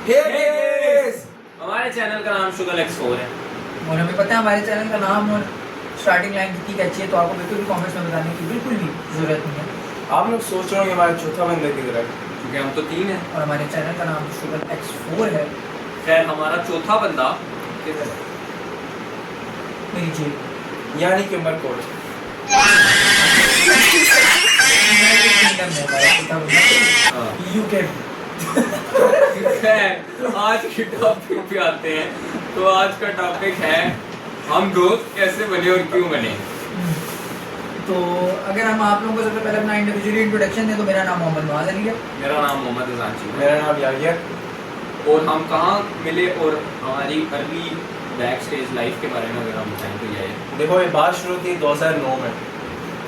हमारे चैनल का नाम शुगर X4 है और हमें पता है हमारे चैनल का नाम और स्टार्टिंग लाइन कितनी अच्छी है, तो आपको बिल्कुल भी कमेंट्स में बताने की बिल्कुल भी ज़रूरत नहीं है। आप लोग सोच रहे हो हमारा चौथा बंदा किधर है, क्योंकि हम तो 3 हैं और हमारे चैनल का नाम शुगर X4 है। खैर हमारा चौथा बंदा किधर है? मेरी जेब यानी कि उमरकोट। यूके। खैर आज के टॉपिक पे आते हैं। तो आज का टॉपिक है हम दोस्त कैसे बने और क्यों बने। तो अगर हम आप लोगों को सबसे पहले अपना इंडिविजुअली इंट्रोडक्शन दें तो मेरा नाम मोहम्मद नवाज अली है। मेरा नाम मोहम्मद अजानची है। मेरा नाम याहिया। और हम कहाँ मिले और हमारी अर्ली बैक स्टेज लाइफ के बारे में अगर हम बताएं तो ये है। देखो ये बात शुरू थी 2009 में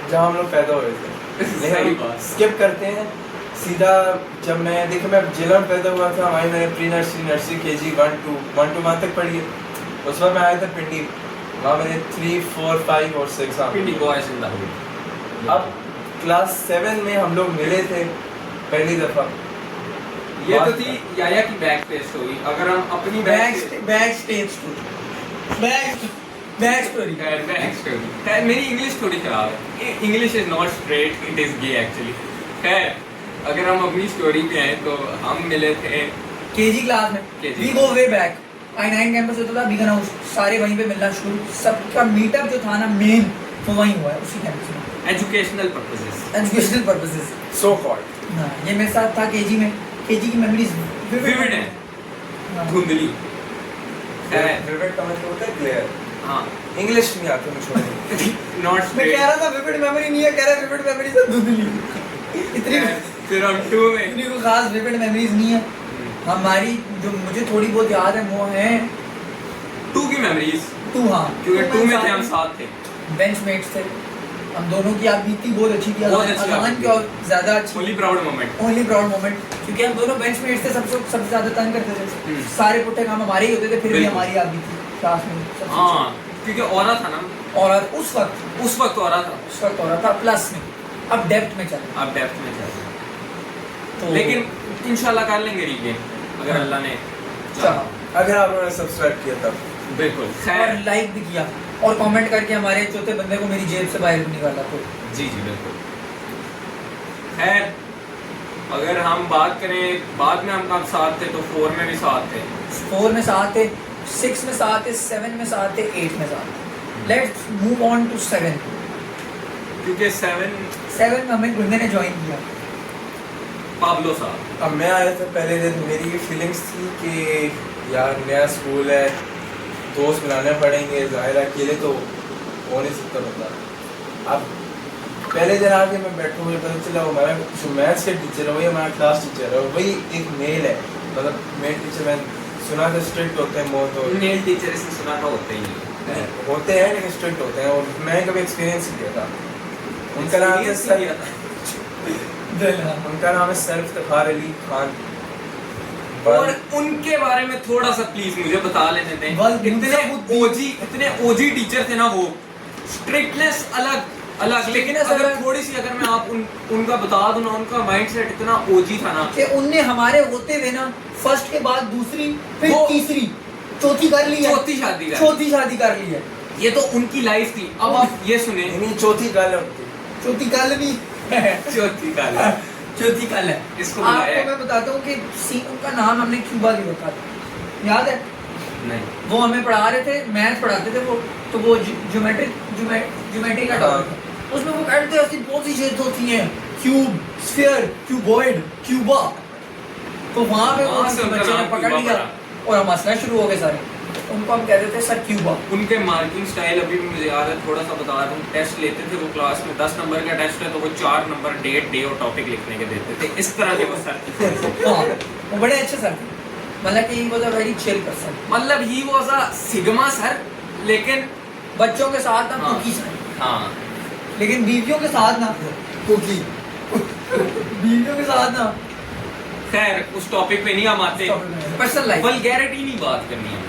जब हम लोग पैदा हुए थे। सही बात। स्किप करते हैं सीधा जब मैं जिला में पैदा हुआ था, वहीं मैंने pre nursery nursery KG 1 to 1 तक पढ़ी है। उस वक्त मैं आया था पिंडी, वहाँ मैंने 3, 4, 5 और 6 पिंडी बॉयज इन द हुड। अब क्लास 7 में हम लोग मिले थे पहली दफ़ा। ये तो थी याया की बैक स्टेज स्टोरी। अगर हम अपनी back stage story. Back story. खैर मेरी इंग्लिश थोड़ी खराब है। English is not straight, it is gay actually. खैर अगर हम अपनी स्टोरी पे आए तो हम मिले थे केजी क्लास में। KG we go way back. I9 campus होता था, बीगन हाउस, सारे वहीं पे मिलना शुरू। सबका मीटअप जो था ना मेन, तो वहीं हुआ है उसी कैंपस में। Educational purposes. Educational purposes. So called. हाँ, ये मेरे साथ था केजी में। केजी की मेमोरीज विविड है, हाँ। धुंधली। खैर फेवरेट का मतलब होता है क्लियर। हाँ इंग्लिश नहीं आती मुझे। नॉट मैं स्ट्रेट। कह रहा था विविड मेमोरी नहीं है, कह रहा विविड मेमोरी से धुंधली। इतनी फिर हम 2 में इतनी कोई खास विविड मेमोरीज नहीं है हमारी। जो मुझे थोड़ी बहुत याद है वो है 2 की मेमोरीज, 2। हाँ, क्योंकि 2 में थे हम साथ थे। बेंचमेट्स थे हम दोनों की। आप बीती बहुत अच्छी थी। बहुत अच्छी अजान आपकी की और ज्यादा अच्छी। Only proud moment. Only proud moment, क्योंकि हम दोनों बेंचमेट्स थे। सबसे ज्यादा तंग करते थे। सारे पुट्टे काम हमारे ही होते थे, फिर भी बिल्कुल। हमारी आती थी क्लास में सबसे हाँ क्योंकि औरा था ना, और उस वक्त औरा था। हो रहा था प्लस में। अब डेप्थ में चल आप डेप्थ में चल तो लेकिन इंशाल्लाह कर लेंगे रीगेन अगर हाँ। अल्लाह ने चाहा। अगर आपने सब्सक्राइब किया तब। बिल्कुल। और खैर लाइक भी किया और कमेंट करके हमारे चौथे बंदे को मेरी जेब से बाहर भी निकाला। तो जी बिल्कुल। खैर अगर हम बात करें बाद में हम कब साथ थे तो 4 में भी साथ थे। 4 में साथ थे, 6 में साथ थे, 7 में साथ थे, 8 में साथ थे। Let's move on to 7। क्योंकि 7 में हमें गुंडे ने ज्वाइन किया। पाब्लो साहब। अब मैं आया था पहले दिन, मेरी ये फीलिंग्स थी कि यार नया स्कूल है, दोस्त बनाने पड़ेंगे, ज़ाहिर है अकेले तो हो नहीं सकता बंदा। अब पहले दिन आके मैं बैठूँ, मुझे पता चला वो हमारा जो मैथ्स के टीचर है वही हमारा क्लास टीचर है, वही एक मेल है। मतलब मेल टीचर मैं सुना था स्ट्रिक्ट होते हैं बहुत, और मेल टीचर से सुना था होते ही नहीं। होते हैं लेकिन स्ट्रिक्ट होते हैं, और मैं कभी एक्सपीरियंस किया था। उनका नाम है उनका नाम है सर इफ्तिखार अली खान। और उनके बारे में थोड़ा सा प्लीज मुझे बता लेने दें। इतने ओजी टीचर थे ना वो। स्ट्रिक्टनेस अलग लेकिन अगर मैं आप उनका बता दूं ना, उनका माइंडसेट इतना ओजी था ना कि उनने हमारे होते हुए ना फर्स्ट के बाद दूसरी, फिर तीसरी, चौथी कर ली है। चौथी शादी कर ली है। ये तो उनकी लाइफ थी। अब आप ये सुने, चौथी गाल होती, चौथी कल नहीं चौथी काल है इसको बुलाया आपको मैं बताता हूँ कि उनका नाम हमने क्यूबा भी रखा था, याद है? नहीं। वो हमें पढ़ा रहे थे, मैथ पढ़ाते थे वो, तो वो ज्योमेट्री का टॉपिक था। उसमें वो कहते थे ऐसी बहुत सी शेप्स होती हैं, क्यूब, स्फीयर, क्यूबॉइड, क्यूबा। तो वहाँ पे वो बच्चे ने पकड़ लिया और हम हंसना शुरू हो गए सारे। उनको हम कहते थे सर क्यूबा। उनके मार्किंग स्टाइल अभी भी मुझे याद है, थोड़ा सा बता रहा हूँ। टेस्ट लेते थे वो क्लास में, 10 नंबर का टेस्ट है तो वो 4 नंबर डेट डे और टॉपिक लिखने के देते थे। इस तरह के वो सर थे। हाँ, वो बड़े अच्छे सर थे। मतलब कि he was a very chill person. मतलब he was a sigma sir, लेकिन बच्चों के साथ ना हाँ। कुकी सर, हाँ लेकिन बीवियों के साथ ना कुकी। बीवियों के साथ ना खैर उस टॉपिक पे नहीं हम आते। पर्सनल लाइफ, वल्गैरिटी नहीं बात करनी हमने।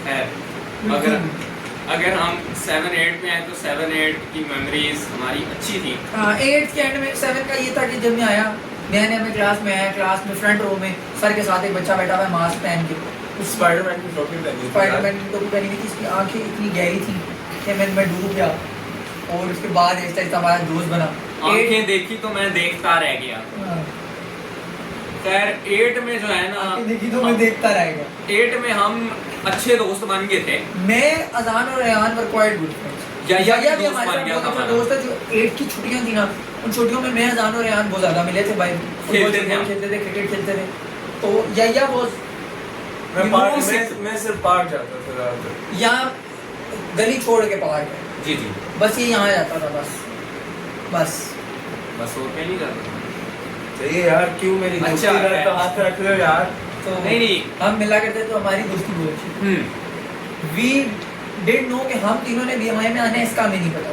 खैर अगर हम 7-8 में आए तो 7-8 की मेमोरीज हमारी अच्छी थी। 8th के एंड में 7 का ये था कि जब मैं आया नया नया मैं क्लास में आया, क्लास में फ्रंट रो में सर के साथ एक बच्चा बैठा हुआ है मास्क पहन के, स्पाइडरमैन की टोपी पहनी थी। स्पाइडरमैन की टोपी पहनी हुई थी, इसकी आंखें इतनी गहरी थी कि मैं डूब गया। और उसके बाद ऐसा ऐसा हमारा दोस्त बना। आंखें देखी तो मैं देखता रह गया। हाँ, खैर 8 में जो है ना, आंखें देखी तो मैं देखता रहेगा। 8 में हम अच्छे दोस्त बन गए थे। मैं अजान और Rehan were quite good friends. या भी दोस्त हमारे बन गया साथ था बहुत अच्छा हमारा। दोस्त है। जो 8 की छुट्टियां थी ना, उन छुट्टियों में मैं अजान और रेहान बहुत ज्यादा मिले थे भाई, खेलते थे हम। खेलते थे, क्रिकेट खेलते थे। तो या वो मैं You पार्क know, मैं सिर्फ पार्क जाता था ज्यादातर। यहाँ गली छोड़ के पार्क है, जी जी, बस ये यहाँ जाता था बस बस। बस और क्या नहीं करता। सही है यार, क्यों मेरी अच्छा दोस्ती है। पे हाथ रख रहे हो यार? तो नहीं। हम मिला करते तो हमारी दोस्ती बहुत अच्छी। वी डिड नो कि हम तीनों ने बीएमआई में आना है, इसका हमें नहीं पता।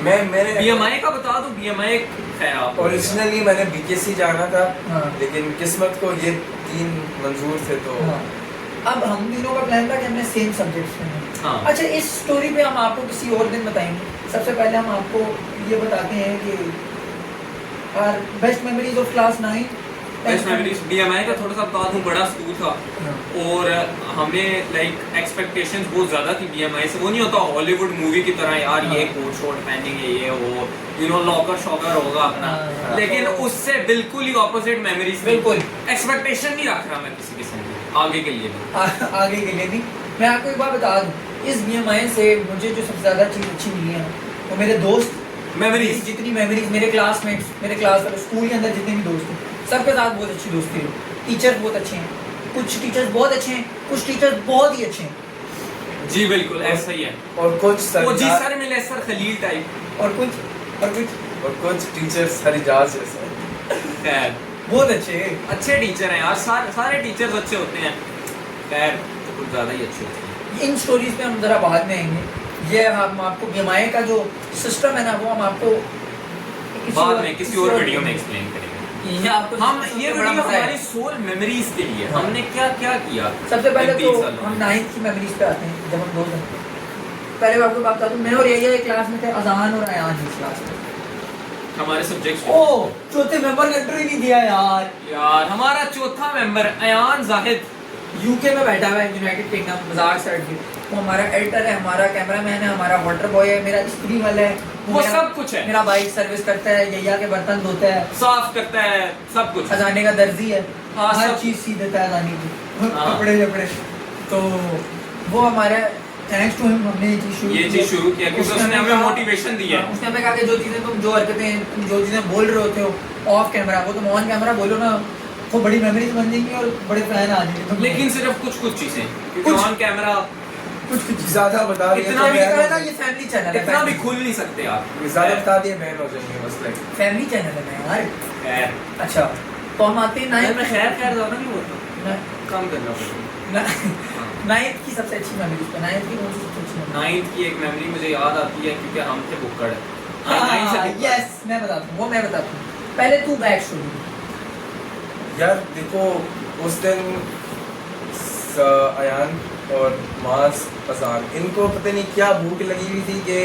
मैंने बीएमआई का बता दो। बीएमआई खैर आप ओरिजिनली मैंने बीकेसी जाना था, हाँ। लेकिन किस्मत को ये 3 मंजूर थे तो हाँ। अब हम तीनों का प्लान था कि हमने सेम सब्जेक्ट्स में हाँ। अच्छा, इस स्टोरी पे हम आपको किसी और दिन बताएंगे। सबसे पहले हम आपको ये बताते हैं कि best memories of class 9। Best memories BMI का थोड़ा सा बता दूं, बड़ा स्कूल था और हमें लाइक एक्सपेक्टेशंस बहुत ज्यादा थी बीएमआई से। वो नहीं होता हॉलीवुड मूवी की तरह यार ये कोट शॉर्ट पहनेंगे, ये वो यू नो लॉकर शॉकर होगा अपना, हाँ। लेकिन उससे बिल्कुल ही ऑपोजिट मेमोरीज। बिल्कुल एक्सपेक्टेशन नहीं रख रहा मैं किसी किस्म की आगे के लिए भी। आगे के लिए भी। मैं आपको एक बात बता दूं, इस बीएमआई से मुझे जो सबसे ज्यादा चीज अच्छी मिली है वो मेरे दोस्त, मेमोरीज। जितनी मेमोरीज, मेरे क्लासमेट्स, मेरे क्लास स्कूल के अंदर जितने भी दोस्त थे सबके साथ बहुत अच्छी दोस्ती है। टीचर बहुत अच्छे हैं, कुछ टीचर्स बहुत अच्छे हैं, कुछ टीचर्स बहुत ही अच्छे हैं। जी बिल्कुल ऐसा ही है। और कुछ वो जी सर मिले सर खलील टाइप, और कुछ टीचर्स हरिजाज जैसे। खैर बहुत अच्छे हैं। अच्छे टीचर हैं यार, सारे टीचर्स अच्छे होते हैं। खैर तो कुछ ज्यादा ही अच्छे होते हैं। इन स्टोरीज पे हम जरा बाद में आएंगे। ये हम आपको बीएमआई का जो सिस्टम है ना, वो हम आपको बाद में किसी और वीडियो में एक्सप्लेन करेंगे। ये आपको हम सुन ये के बड़ा वीडियो मजा हमारी आएगा। सोल मेमोरीज के लिए हाँ। हमने क्या क्या किया। सबसे पहले इन तो 30 सालों में। हम 9th की मेमोरीज पे आते हैं, जब हम दो जन थे। पहले मैं आपको बात बता दूं, मैं और ये क्लास में थे, अजान और अयान इस क्लास में। हमारे सब्जेक्ट्स ओ चौथे मेंबर ने एंट्री नहीं दिया यार हमारा चौथा मेंबर अयान जाहिद यूके में बैठा हुआ है, यूनाइटेड किंगडम मजाक साइड से। वो हमारा एडिटर है, हमारा कैमरामैन है, हमारा वाटर बॉय है, मेरा स्त्री वाला है, वो मेरा- सब कुछ है। मेरा बाइक सर्विस करता है, यैया के बर्तन धोता है, साफ करता है सब कुछ। खजाने का दर्जी है, हाँ, हर सब- चीज सी देता है खजाने की, हाँ। कपड़े जपड़े। तो वो हमारे थैंक्स टू हिम हमने ये चीज शुरू किया क्योंकि उसने हमें कहा- मोटिवेशन दी है। हाँ, उसने हमें कहा कि जो चीजें तुम, जो हरकतें तुम, जो चीजें बोल रहे होते हो ऑफ कैमरा, वो तुम ऑन कैमरा बोलो ना, तो बड़ी मेमोरीज बन जाएंगी और बड़े फैन आ जाएंगे तुम। लेकिन सिर्फ कुछ चीजें, क्योंकि कुछ- ऑन कैमरा कुछ ज्यादा बता दिए इतना तो भी बैन हो ना, ये फैमिली चैनल है, इतना भी खुल नहीं सकते आप। ज्यादा बता दिए बैन हो जाएंगे बस लाइक। फैमिली चैनल है ना यार। खैर अच्छा तो हम आते हैं मैं नाइन्थ खैर ज्यादा नहीं बोलता, कम करना पड़ेगा। नाइन्थ की सबसे अच्छी मेमोरीज पे, नाइन्थ की कौन सी सबसे अच्छी memory? 9th की एक मेमोरी मुझे याद आती है क्योंकि हम थे बुक्कड़। हाँ, यस मैं बताता हूँ, वो मैं बताता हूँ। पहले तू बैक स्टोरी। यार देखो उस दिन अयान और मास अजान इनको पता नहीं क्या भूख लगी हुई थी कि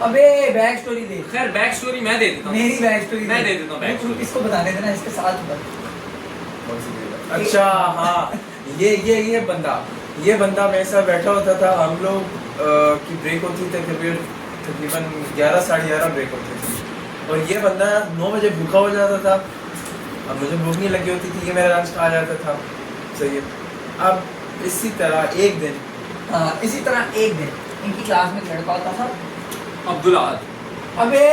अबे बैक स्टोरी दे, खैर बैक स्टोरी मैं दे देता हूँ। मेरी बैक स्टोरी मैं दे देता हूँ back story। इसको बताने देना, इसके साथ बता। कौन सी जगह? अच्छा हाँ, ये बंदा मेरे साथ बैठा होता था। हम लोग की ब्रेक होती थी तकरीबन 11 साढ़े 11 ब्रेक होती थी और ये बंदा 9 बजे भूखा हो जाता था। अब मुझे भूख नहीं लगी होती थी, ये मेरा लंच खा जाता था। सही है। अब इसी तरह एक दिन इसी तरह एक दिन इनकी क्लास में एक लड़का होता था, अब्दुल अहद। अबे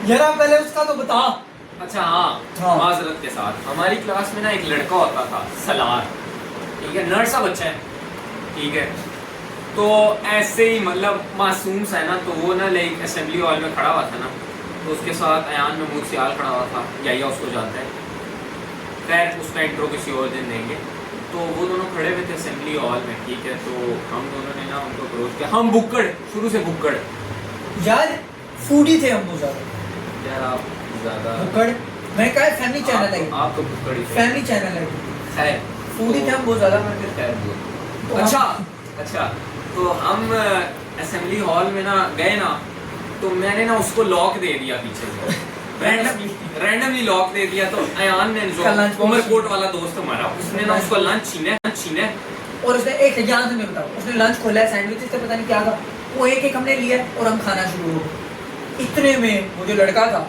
जरा पहले उसका तो बता। अच्छा हाँ, हाँ। माजरत के साथ हमारी क्लास में ना एक लड़का होता था सलार, ठीक है, नर्ड सा बच्चा है, ठीक है। तो ऐसे ही मतलब मासूम सा है ना, तो वो ना लाइक असेंबली हॉल में खड़ा हुआ था ना, तो उसके साथ अयान में मुझ सियाल खड़ा हुआ था, या उसको जानता है। खैर उसका इंट्रो किसी और दिन देंगे। तो वो दोनों खड़े हुए थे असेंबली हॉल में, ठीक है। तो हम दोनों ने ना उनको अप्रोच किया। हम बुक्कड़, शुरू से बुक्कड़। यार फूडी थे हम बहुत ज्यादा। यार आप ज़्यादा बुक्कड़, मैं कहा फैमिली चैनल है, आप तो बुक्कड़ ही थे। फैमिली चैनल है। खैर फूडी थे हम बहुत ज्यादा। खैर तो अच्छा तो हम असेंबली हॉल में ना गए ना, तो मैंने ना उसको लॉक दे दिया पीछे से। रैंडमली लॉक दे दिया। तो अयान ने जो उमरकोट वाला दोस्त हमारा, उसने ना उसको लंच छीना है और उसने एक यहाँ से मैं बताऊँ, उसने लंच खोला है, सैंडविचेस से पता नहीं क्या था, वो एक हमने लिया और हम खाना शुरू हो गए। इतने में वो जो लड़का था,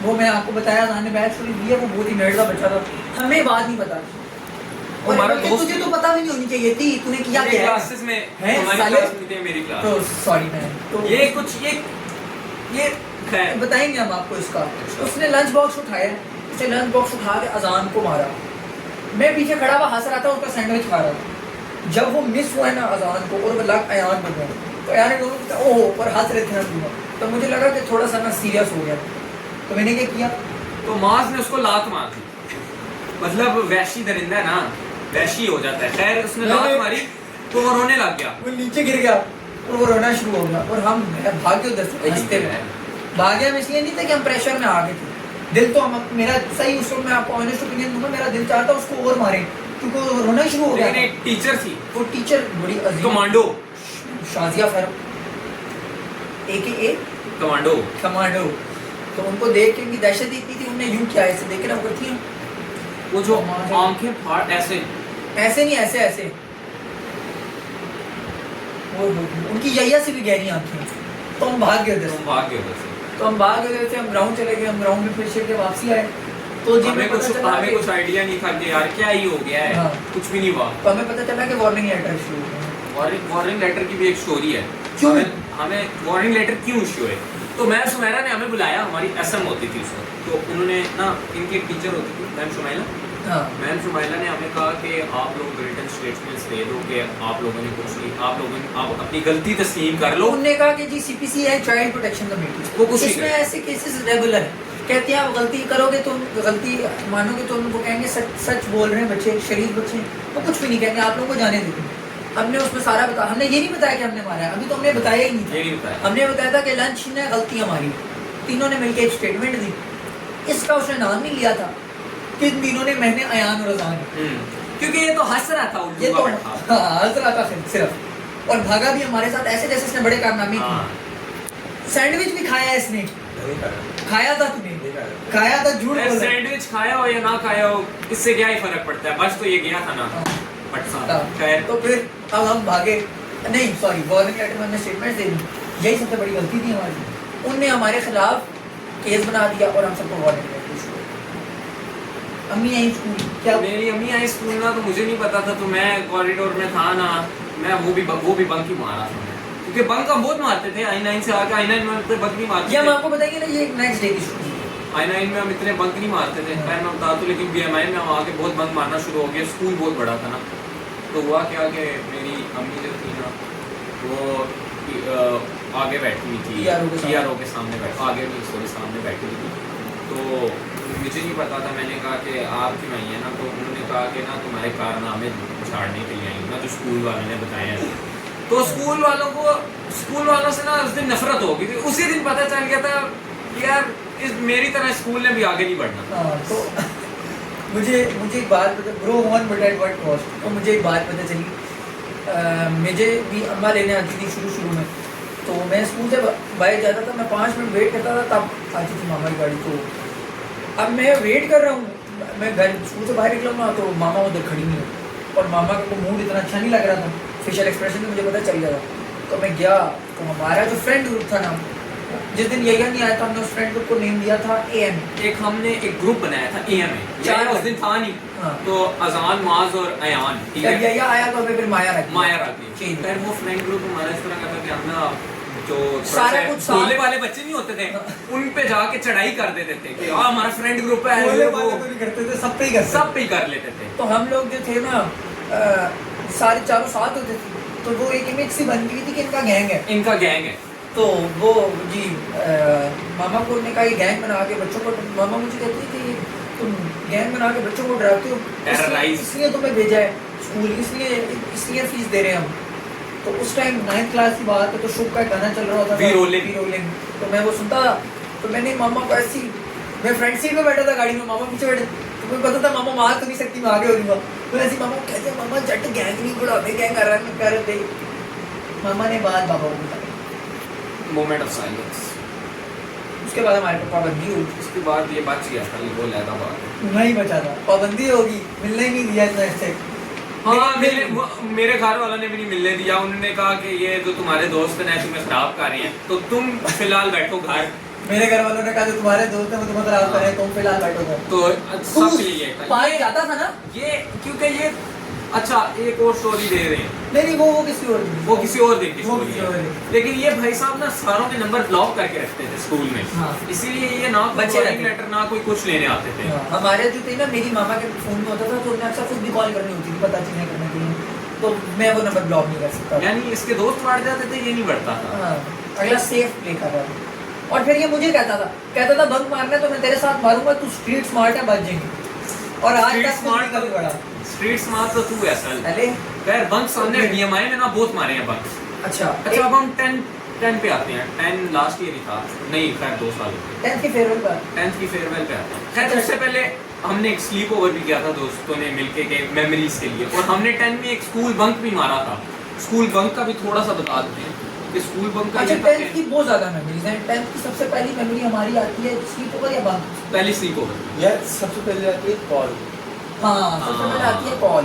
वो मैं आपको बताया था, बैग शुरू लिया, वो बहुत ही नर्ड का बच्चा था, हमें बात नहीं पता। और हमारा दोस्त तुझे तो पता भी नहीं होनी चाहिए थी, तूने किया क्या क्लासेस में है हमारी क्लास में थे, मेरी क्लास। तो सॉरी मैन, तो ये कुछ ये बताएंगे हम आपको इसका। उसने लंच बॉक्स उठाया, उसने लंच बॉक्स उठा के अजान को मारा। मैं पीछे खड़ा हुआ हंस रहा था, उसका सैंडविच खा रहा था। जब वो मिस हुआ है ना अजान को और वो लग अयान बन गया, तो अयान ने दोनों ओह पर हंस रहे थे हम, तो मुझे लगा कि थोड़ा सा ना सीरियस हो गया। तो मैंने क्या किया, तो माज ने उसको लात मार दी, मतलब वैशी दरिंदा है ना, वैशी हो जाता है। खैर उसने लात मारी तो वो रोने लग गया, वो नीचे गिर गया और वो रोना शुरू हो गया। और हम भाग के उधर से हंसते हुए भागे। हम इसलिए नहीं थे कि हम प्रेशर में आ गए थे, दिल तो हम मेरा सही उस वक्त मैं आपको ऑनेस्ट ओपिनियन दूंगा, मेरा दिल चाहता उसको और मारे क्योंकि वो रोना शुरू हो गया। लेकिन एक टीचर थी, वो टीचर बड़ी अजीब, कमांडो शाजिया फैरम AKA कमांडो। तो उनको देख के उनकी दहशत इतनी थी, उन्होंने यूं किया, ऐसे देख के ना करती हैं वो जो आंखें फाड़ ऐसे नहीं ऐसे वो उनकी यैया से भी गहरी आंखें। तो हम भाग गए उधर से, हम भाग गए थे, हम ग्राउंड चले गए, हम ग्राउंड में फिर से के वापसी आए। तो जी हमें कुछ आइडिया नहीं था कि यार क्या ही हो गया है। हाँ। कुछ भी नहीं हुआ। तो हमें पता चला कि वार्निंग लेटर इशू हो गया। वार्निंग लेटर की भी एक स्टोरी है। क्यों हमें वार्निंग लेटर क्यों इशू है? तो मैम सुमेरा ने हमें बुलाया, हमारी SM होती थी उस वक्त, तो उन्होंने ना, इनकी एक टीचर होती थी मैम शुमाइला। मैम शुमाइला ने हमें कहा कि आप लोग रिटन स्टेटमेंट्स दे दो कि आप लोगों ने कुछ नहीं, आप अपनी गलती तस्लीम कर लो। उन्होंने कहा कि जी CPC है, चाइल्ड प्रोटेक्शन कमेटी, वो कुछ इसमें ऐसे केसेस रेगुलर है। कहते हैं आप गलती करोगे तो गलती मानोगे तो उनको कहेंगे सच बोल रहे हैं बच्चे, शरीफ बच्चे, वो कुछ भी नहीं कहेंगे, आप लोगों को जाने देते। हमने उसमें सारा बताया, हमने ये नहीं बताया कि हमने मारा है, अभी तो हमने बताया ही नहीं था। हमने बताया था कि लंच ने गलती हमारी, तीनों ने मिलकर एक स्टेटमेंट दी। इसका उसने नाम नहीं लिया था कि तीनों ने, मैंने, अयान और अजान, क्योंकि ये तो हंस रहा था, ये तो हंस रहा था सिर्फ, और भागा भी हमारे साथ ऐसे जैसे इसने बड़े कारनामे किए। सैंडविच भी खाया इसने, खाया था तुमने, खाया था, झूठ बोल। सैंडविच खाया हो या ना खाया हो, इससे क्या ही फर्क पड़ता है, बस तो ये गया था ना। तो फिर अब हम भागे, नहीं सॉरी, वार्निंग लेटर में हमने स्टेटमेंट दे दी, यही सबसे बड़ी गलती थी हमारी। उनने हमारे खिलाफ केस बना दिया और हम सबको वार्निंग लेटर इशू। अम्मी आई स्कूल, क्या मेरी अम्मी आई स्कूल ना, तो मुझे नहीं पता था, तो मैं कॉरिडोर में था ना, मैं वो भी बंक ही मारा था, क्योंकि बंक हम बहुत मारते थे। I9 से आके I9 में तो बंक नहीं मारते थे। हम आपको बताएंगे ना, ये नेक्स्ट डे की स्टोरी। I9 में हम इतने बंक नहीं मारते थे, मैं बता दूं, लेकिन BMI में हम आके बहुत बंक मारना शुरू हो गया। स्कूल बहुत बड़ा था ना, तो हुआ क्या कि मेरी अम्मी जो थी ना, वो आगे बैठी हुई थी, ERO के सामने बैठी हुई थी। तो मुझे नहीं पता था, मैंने कहा कि आप क्यों आई है ना, तो उन्होंने कहा कि ना तुम्हारे कारनामे झाड़ने के लिए आई ना, जो स्कूल वालों ने बताया। तो स्कूल वालों से ना उस दिन नफरत हो गई थी। उसी दिन पता चल गया था यार मेरी तरह स्कूल ने भी आगे नहीं बढ़ना। तो मुझे एक बात पता, grow on but at what cost. तो मुझे एक बात पता चली, मुझे भी अम्मा लेने आती थी शुरू में, तो मैं स्कूल से बाहर जाता था, मैं 5 मिनट वेट करता था, तब आती थी मामा की गाड़ी। तो अब मैं वेट कर रहा हूँ, मैं घर स्कूल से बाहर निकला ना, तो मामा उधर खड़ी नहीं है, और मामा का मूड इतना अच्छा नहीं लग रहा था, फेशियल एक्सप्रेशन से मुझे पता चल गया था। तो मैं गया, तो हमारा जो फ्रेंड ग्रुप था ना, जिस दिन यही नहीं आया था, हमने उस फ्रेंड ग्रुप को नेम दिया था AM। हमने एक ग्रुप बनाया था AM में, चार उस दिन था नहीं। हाँ। तो अजान, माज और अयान, यही आया तो फिर माया रखी। फिर वो फ्रेंड ग्रुप हमारा इस तरह का था कि हम ना जो सारा कुछ बोलने वाले बच्चे नहीं होते थे, उन पे जाके चढ़ाई कर देते थे कि हमारा फ्रेंड ग्रुप है, बोलने वाले तो नहीं करते थे, सब पे ही कर लेते थे। तो हम लोग जो थे ना, सारे चारों साथ होते थे, तो वो एक इमेज सी बन गई थी कि इनका गैंग है। तो वो जी मामा को ने कहा ये गैंग बना के बच्चों को, मामा मुझे कहती थी तुम गैंग बना के बच्चों को डराते हो, इसलिए तुम्हें भेजा है स्कूल, इसलिए फीस दे रहे हैं हम। तो उस टाइम 9th क्लास की बात है, तो शुभ का गाना चल रहा था, वी रोलिंग। तो मैं वो सुनता, तो मैंने मामा को ऐसी, मैं फ्रंट सीट में बैठा था गाड़ी में, मामा पीछे बैठे, तो मुझे पता था मामा मार तो नहीं सकती, मैं आगे हो जाऊंगा। तो ऐसी मामा कहते हैं मामा जट गैंग नहीं बुढ़ापे गैंग कर रहे थे। मामा ने बात बाबा को बताई, मोमेंट ऑफ साइलेंस। उसके बाद हमारे पे पाबंदी हुई। उसके बाद ये बच गया था, वो लहदा बात। नहीं बचा था, पाबंदी होगी, मिलने ही नहीं दिया इतना इससे। हाँ, मेरे घर वालों ने भी नहीं मिलने दिया। उन्होंने कहा कि ये जो तुम्हारे दोस्त हैं तुम्हें खराब कर रहे हैं, तो तुम फिलहाल बैठो घर। मेरे घर वालों ने कहा जो तुम्हारे दोस्त हैं वो तुम्हें खराब कर रहे हैं, तुम फिलहाल बैठो घर। तो सब के लिए था पानी जाता था ना ये, क्योंकि ये अच्छा एक और स्टोरी दे रहे हैं। नहीं वो किसी और की। वो किसी और दिन की वो स्टोरी किसी और है। दिन। लेकिन ये भाई साहब ना सारों के नंबर ब्लॉक करके रखते थे स्कूल में। हाँ। इसीलिए ये ना बच्चे बच्चे रहते। लेटर ना कोई कुछ लेने आते थे। हाँ, हमारे जो थे ना, मेरी मामा के फोन में होता था तो उन्हें अक्सर खुद भी कॉल करनी होती थी पता चीजें करने के लिए, तो मैं वो नंबर ब्लॉक नहीं कर सकता। यानी इसके दोस्त बढ़ जाते थे, ये नहीं बढ़ता था। हाँ, अगला सेफ प्ले कर रहा था। और फिर ये मुझे कहता था बंक मारना है तो मैं तेरे साथ मारूंगा, तू स्ट्रीट स्मार्ट है, बच जाएंगे। और आज स्ट्रीट तक स्मार्ट कभी बड़ा। स्ट्रीट स्मार्ट तो तू ऐसा अरे खैर बंक सामने बीएमआई में ना बहुत मारे हैं बंक। अच्छा अच्छा अब हम 10 पे आते हैं। 10 लास्ट ईयर ही था, नहीं खैर 2 साल हो गए। 10th की फेयरवेल पर 10th की फेयरवेल पे आते हैं। खैर उससे पहले हमने एक स्लीप ओवर भी किया था दोस्तों ने मिलके के मेमोरीज के लिए, और हमने 10 में एक स्कूल बंक भी मारा था। स्कूल बंक का भी थोड़ा सा बता देते हैं कि स्कूल बंक का अच्छा ये था 10th की बहुत ज्यादा मेमोरीज हैं। 10th की सबसे पहली मेमोरी हमारी आती है स्लीप ओवर या बंक। पहली स्लीप ओवर यार सबसे पहले आती है कॉल। हाँ सबसे पहले आती है कॉल।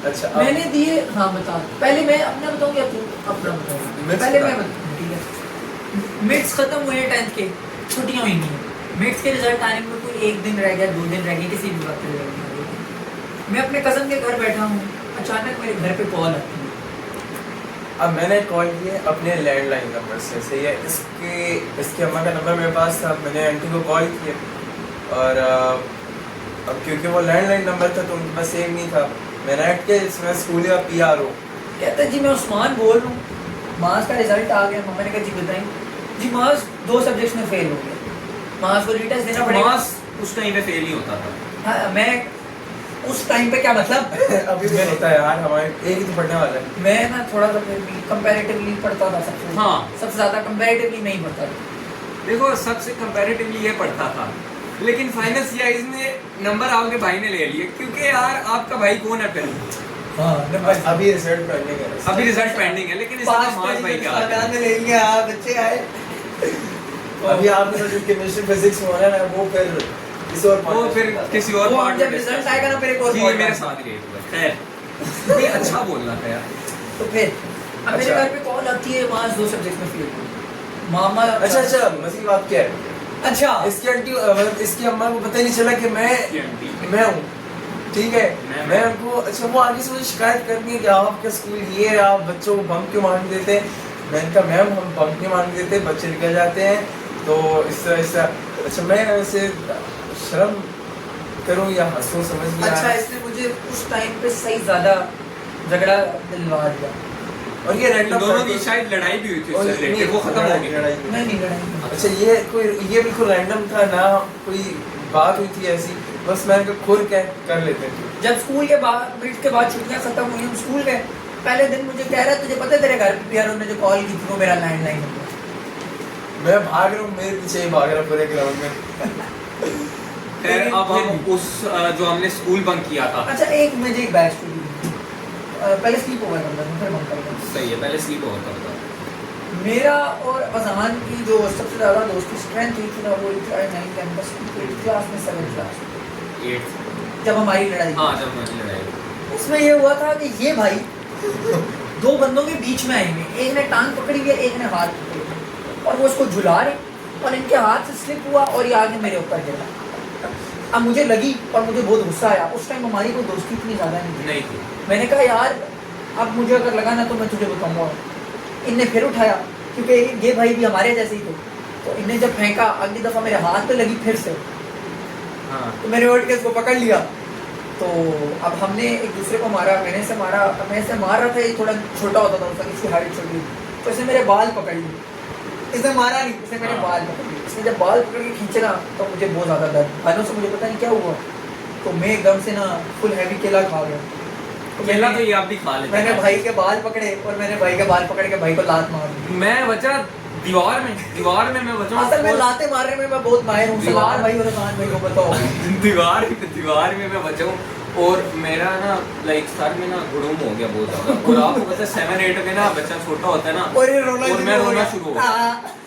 अच्छा मैंने दिए, हाँ बता, पहले मैं अपना बताऊँ या तू अपना बताऊँ? Mids पहले बता। मैं बताऊँ, ठीक है। मिड्स खत्म हुए 10th के, छुट्टियां हुई नहीं है। मिड्स के रिजल्ट आने में कोई 1 दिन रह गया, 2 दिन रह गए, किसी भी वक्त रह गया। मैं अपने कजन के घर बैठा हूँ, अचानक मेरे घर पे कॉल आती है। अब मैंने कॉल किया अपने लैंडलाइन नंबर से, सही है। इसके अम्मा का नंबर मेरे पास था, मैंने आंटी को कॉल किया और अब क्योंकि वो लैंडलाइन नंबर था तो उनके पास सेव नहीं था, मैंने ऐड किया इसमें स्कूल का PRO। कहते जी मैं उस्मान बोल रहा हूँ, मास का रिजल्ट आ गया। मम्मा ने कहा जी बताएं। जी मास 2 सब्जेक्ट्स में फेल हो गया, मास को रीटेस्ट देना पड़ेगा। मास उस टाइम पे फेल ही होता था। हाँ, मैं उस टाइम पे क्या मतलब अभी भी होता है यार, हमारे एक ही तो पढ़ने वाला है। मैं ना थोड़ा सा फिर भी कंपैरेटिवली पढ़ता था सबसे। हाँ। सबसे ज्यादा कंपैरेटिवली नहीं पढ़ता था। देखो सबसे कंपैरेटिवली ये पढ़ता था, लेकिन फाइनल CIs में नंबर आपके भाई ने ले लिए, क्योंकि यार आपका भाई कौन है फिर? हाँ अभी रिजल्ट पेंडिंग है। अभी रिजल्ट पेंडिंग है, लेकिन इसका मास भाई क्या आ में ले लिया, बच्चे आए। अभी आपने जो केमिस्ट्री फिजिक्स में होना है ना, वो फिर किसी और वो फिर किसी और वो पार्ट जब रिजल्ट आएगा ना फिर एक और जी part मेरे आएगा। साथ गए खैर ये अच्छा बोलना था यार। तो फिर अब मेरे अच्छा। घर पे कॉल आती है, मास 2 सब्जेक्ट में फेल हुआ। मामा अच्छा मसली बात क्या है, अच्छा इसकी आंटी मतलब इसकी अम्मा को पता ही नहीं चला कि इसकी आंटी। मैं हूँ, ठीक है। मैं उनको अच्छा वो आगे से मुझे शिकायत करनी है कि आपके स्कूल ये आप बच्चों को बंक क्यों मारने देते हैं। मैंने कहा मैम हम बंक नहीं मारने देते, बच्चे निकल जाते हैं तो इस तरह। अच्छा मैं वैसे शर्म करूँ या हंसूँ समझ नहीं आ अच्छा रहा। इसने मुझे उस टाइम पे सही ज्यादा झगड़ा दिलवा दिया। और ये रैंडम दोनों की शायद लड़ाई भी हुई थी उससे रिलेटेड, वो खत्म हो गई। नहीं लड़ाई। अच्छा ये बिल्कुल रैंडम था ना, कोई बात हुई थी ऐसी, बस मैंने कहा खुद कर लेते थे। जब स्कूल के बाद मिड के बाद छुट्टियां खत्म हुई, हम स्कूल गए। पहले दिन मुझे कह रहा है तुझे पता है तेरे घर पे PRO ने जो कॉल की थी वो मेरा लैंडलाइन नंबर। मैं भाग रहा हूँ, मेरे पीछे ही भाग रहा पूरे ग्राउंड में। खैर अब हम उस जो हमने स्कूल बंक किया था। अच्छा एक मुझे एक बैक स्टोरी पहले स्लीप ओवर करता था, फिर बंक करता था। सही है, पहले स्लीप ओवर करता था। मेरा और अज़ान की जो सबसे ज़्यादा दोस्ती स्ट्रेंथ हुई थी ना, वो 9th 10th क्लास में 7th क्लास 8 जब हमारी लड़ाई। हाँ जब हमारी लड़ाई उसमें ये हुआ था कि ये भाई 2 बंदों के बीच में आएंगे, एक ने टांग पकड़ी हुई है, एक ने हाथ पकड़ी है, और वो उसको झुला रहे और इनके हाथ से स्लिप हुआ और ये आगे मेरे ऊपर गिरा। अब मुझे लगी और मुझे बहुत गुस्सा आया। उस टाइम हमारी कोई दोस्ती इतनी ज़्यादा नहीं थी। मैंने कहा यार अब मुझे अगर लगा ना तो मैं तुझे बताऊंगा। इनने फिर उठाया क्योंकि ये भाई भी हमारे जैसे ही थे, तो इनने जब फेंका अगली दफ़ा मेरे हाथ पे लगी फिर से, हाँ। तो मैंने उठ के इसको पकड़ लिया। तो अब हमने एक दूसरे को मारा, मैंने से मारा, मैं इसे मार रहा था, ये थोड़ा छोटा होता था उसका, इसकी हाइट छोटी, तो इसने मेरे बाल पकड़ लिए। इसने मारा नहीं, इसने मेरे बाल पकड़ लिए। इसने जब बाल पकड़ के खींचे ना तो मुझे बहुत ज़्यादा दर्द, हाथों से मुझे पता नहीं क्या हुआ, तो मैं एकदम से ना फुल हैवी केला खा गया। तो केला तो ये आप भी खा लेते। मैंने भाई के बाल पकड़े और मैंने भाई के बाल पकड़ के भाई को लात मार दी। मैं बचा दीवार में मैं बचा। असल में लाते मारने में मैं बहुत माहिर हूँ। सलार भाई और रहमान भाई को बताओ। दीवार में मैं बचा हूँ, और मेरा ना लाइक सर में ना गुड़ुम हो गया बहुत ज़्यादा। और आपको पता है 7-8 में ना बच्चा छोटा होता है ना, और ये रोना और मैं रोना शुरू हो गया।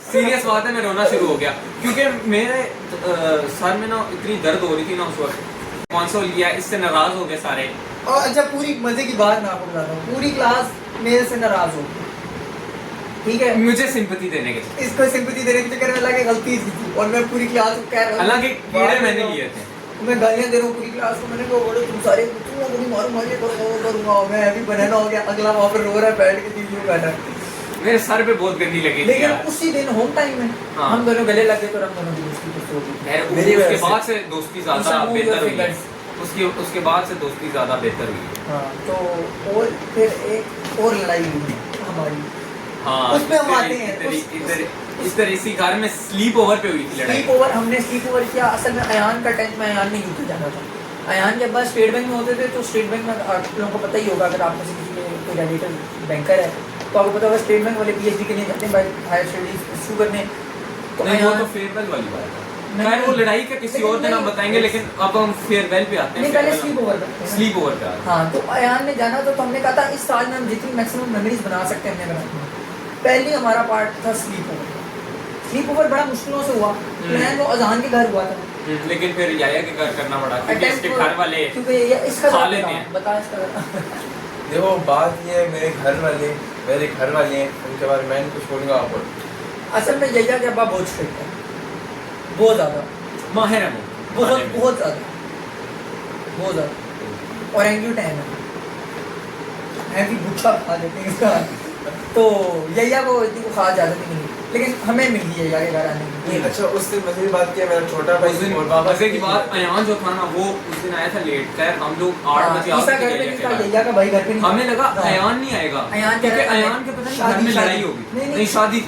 सीरियस बात है, मैं रोना शुरू हो गया क्योंकि मेरे सर में ना इतनी दर्द हो रही थी ना उस वक्त। कौन सा लिया, इससे नाराज हो गए सारे। और अच्छा पूरी मजे की बात मैं आपको बताता हूँ, पूरी क्लास मेरे से नाराज हो गई, ठीक है, मुझे सिंपैथी देने के चक्कर, इसको सिंपैथी देने के चक्कर में लगा गलती थी और मैं पूरी क्लास को कह रहा हूँ, हालांकि कीड़े मैंने लिए थे। मैं गालियां दे रहा हूँ पूरी क्लास को। मैंने कहा बोलो तुम सारे मारूंगा, ये करूंगा, मैं अभी बनाना हो गया। अगला वहाँ पर रो रहा है बैठ के, टीवी में बैठा है। मेरे सर पे बहुत गंदी लगी थी लेकिन यार। उसी दिन होम टाइम में हाँ। हम दोनों गले लगे तो हम दोनों की दोस्ती कुछ हो गई। मेरी उसके वजह से। बाद से दोस्ती ज्यादा Some of your बेहतर हुई है। fingers. उसके बाद से दोस्ती ज्यादा बेहतर हुई है। हाँ, तो और फिर एक और लड़ाई हुई हमारी। हाँ, उस पे हम आते हैं। इस तरह इसी घर में स्लीप ओवर पे हुई थी लड़ाई। स्लीप ओवर, हमने स्लीप ओवर किया। असल में अयान का टेंथ में अयान ने यूपी जाना था। अयान जब बाद स्टेट बैंक में होते थे तो स्टेट बैंक में आप लोगों को पता ही होगा, अगर आप में से किसी के कोई रिलेटिव बैंकर है तो आपको पता होगा स्टेट बैंक वाले पीएचडी के लिए जाते हैं भाई, हायर स्टडीज परस्यू करने। तो नहीं, वो अयान तो फेयरवेल वाली बात है। नहीं, खैर वो लड़ाई का किसी लेकिन और दिन हम नहीं, बताएंगे, लेकिन अब हम फेयरवेल पे आते हैं। नहीं, पहले स्लीप ओवर करते हैं। स्लीप ओवर पे आते हैं। हाँ, तो अयान ने जाना तो हमने कहा था इस साल में हम जितनी मैक्सिमम मेमोरीज बना सकते हैं हमने बनाई। पहली हमारा पार्ट था स्लीप ओवर। स्लीप ओवर बड़ा मुश्किलों से हुआ। प्लान वो अजान के घर हुआ था, लेकिन फिर याया के घर करना पड़ा क्योंकि इसके घर वाले क्योंकि ये इसका खा घर लेते था। हैं। बता इसका देखो बात ये है, मेरे घर वाले हैं, उनके बारे में मैं कुछ बोलूँगा आपको। असल में जैया के अब्बा बहुत स्ट्रिक्ट है, बहुत ज़्यादा, माहिर है वो बहुत खाने में। बहुत ज़्यादा, बहुत ज़्यादा। और एंग्यू टाइम है कि भूखा खा लेते हैं इसका। तो यैया को इतनी को खा ज़्यादा नहीं मिली, लेकिन हमें मिल गई यैया के घर आने की। नहीं, अच्छा उस दिन मजे की बात किया, मेरा छोटा भाई उस दिन और बाबा मजे की बात, अयान जो था ना वो उस दिन आया था लेट। खैर हम लोग 8 बजे आ ईसा गए घर पे नहीं था, थे। यैया का भाई घर पे नहीं था। हमें लगा हाँ। अयान नहीं आएगा, अयान क्योंकि कह रहा है, अयान के पता नहीं घर में शादी- लड़ाई होगी। नहीं, नहीं शादी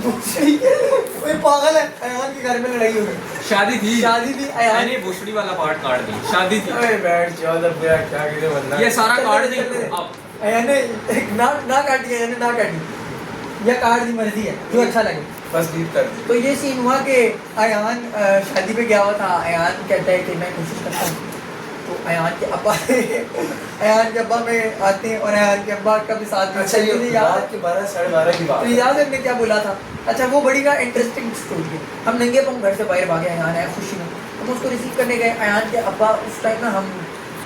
कोई पागल है, अयान के घर में लड़ाई हो गई। शादी थी। शादी थी अयान। मैंने भोसड़ी वाला पार्ट काट दी, शादी थी। अरे बैठ जाओ तब यार, क्या करे बंदा। ये सारा काट दी। चले। अब अयान ने एक ना काटी, अयान ने ना काटी, या काट दी, मर्जी है जो अच्छा लगे। बस बीत कर दी। तो ये सीन हुआ कि अयान शादी पे गया हुआ था। अयान कहता है कि मैं कोशिश करता हूँ, तो अयान के अब्बा अयान के अब्बा में आते हैं और अयान के अब्बा का भी साथ में। अच्छा, ये याद रात के 12 साढ़े 12 की बात तो है। याद है हमने क्या बोला था? अच्छा वो बड़ी का इंटरेस्टिंग स्टोरी है। हम नंगे पाँव घर से बाहर भागे, अयान आया खुशी में, हम उसको रिसीव करने गए। अयान के अब्बा उस टाइम ना हम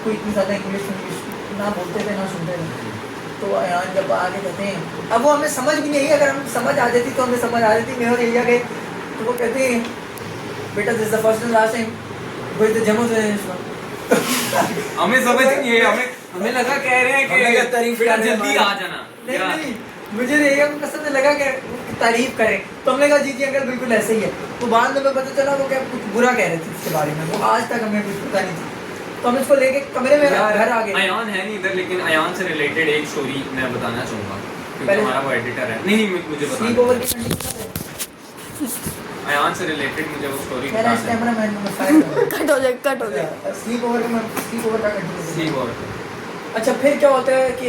कोई इतनी ज़्यादा इंग्लिश ना बोलते थे ना सुनते थे। तो अयान जब आगे कहते हैं, अब वो हमें समझ भी नहीं, अगर हम समझ आ जाती तो हमें समझ आ जाती। मैं और यैया गए तो वो कहते हैं बेटा this the first and last time with the जमो हमें समझ नहीं है, हमें लगा कह रहे हैं हमें लगा कि तारीफ बेटा कर रहे हैं जल्दी हमारी। आ जाना। नहीं, मुझे यैया को कसम से लगा कि तारीफ करें, तो हमने कहा जी जी अंकल बिल्कुल ऐसे ही है। तो बाद में हमें पता चला वो क्या कुछ बुरा कह रहे थे उसके बारे में, वो आज तक हमें कुछ पता नहीं था। तो हम इसको लेके कमरे में यार, घर आ गए। अयान है नहीं इधर, लेकिन अयान से रिलेटेड एक स्टोरी मैं बताना चाहूंगा क्योंकि पहले- हमारा वो एडिटर है। नहीं मुझे स्लीप बताना ओवर की कंडीशन अयान से रिलेटेड मुझे वो स्टोरी मेरा इस बताना है। कैमरामैन में फायर कट हो जाए स्लीप ओवर का कंटिन्यू। Sleep over. अच्छा फिर क्या होता है कि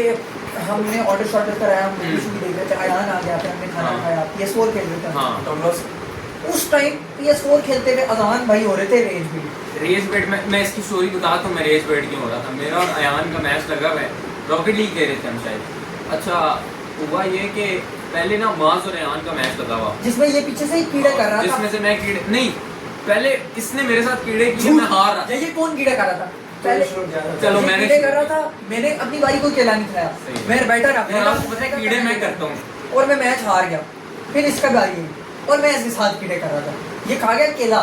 हमने ऑर्डर शॉर्डर कराया, हम मूवी शूवी देख रहे थे, अयान आ गया, फिर हमने खाना हाँ। खाया, PS4 खेल रहे थे। हाँ, तो हम लोग उस टाइम PS4 खेलते हुए अजान भाई हो रहे थे रेंज भी। रेस बेट में मैं इसकी स्टोरी बता तो मैं रेस बेट क्यों हो रहा था। मेरा और अयान का मैच लगा हुआ है, रॉकेट लीग खेल रहे थे हम शायद। अच्छा हुआ ये कि पहले ना माज और अयान का मैच लगा हुआ, जिसमें ये पीछे से ही कीड़ा कर रहा था। जिसमें से मैं कीड़े नहीं, पहले इसने मेरे साथ कीड़े किए, मैं हार रहा था। ये कौन कीड़ा कर रहा था? पहले चलो ये मैंने कीड़े कर रहा था, मैंने अपनी बारी को केला नहीं खाया, सही। मैं बैठा रहा। मैंने आपको पता है कीड़े मैं करता हूँ। और मैं मैच हार गया। फिर इसका बारी आई और मैं इसके साथ कीड़े कर रहा था, ये खा गया केला।